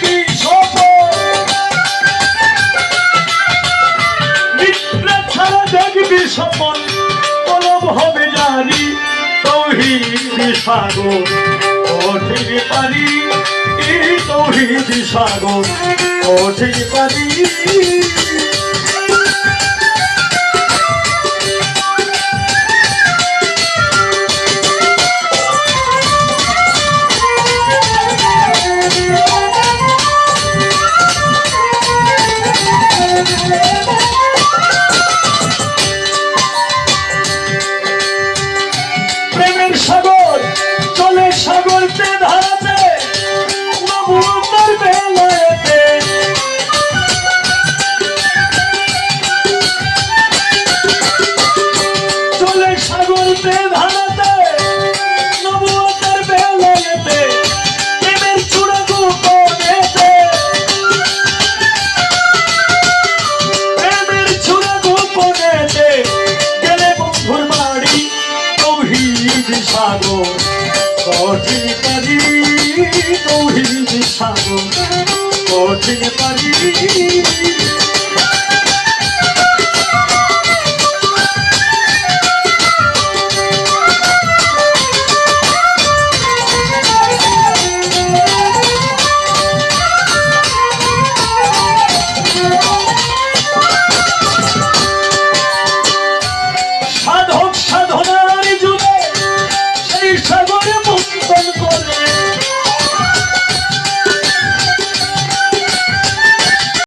দেখবি সপন নিদ্রা ছাড়া দেখবি সপন কলম হবে জারি তৌহিদ সাগর কঠিন পারি তৌহিদ সাগর কঠিন পারি প্রেমের সাগর চলে সাগরতে ধারাতে নবুয়তের বেলায়েতে চলে সাগরতে ধারাতে নবুয়তের বেলায়েতে প্রেমের চূড়া গোপনেতে প্রেমের চূড়া গোপনেতে গেলে বন্ধুর বাড়ি তৌহিদ সাগর কঠিন পারি তৌহিদ সাগর কঠিন পারি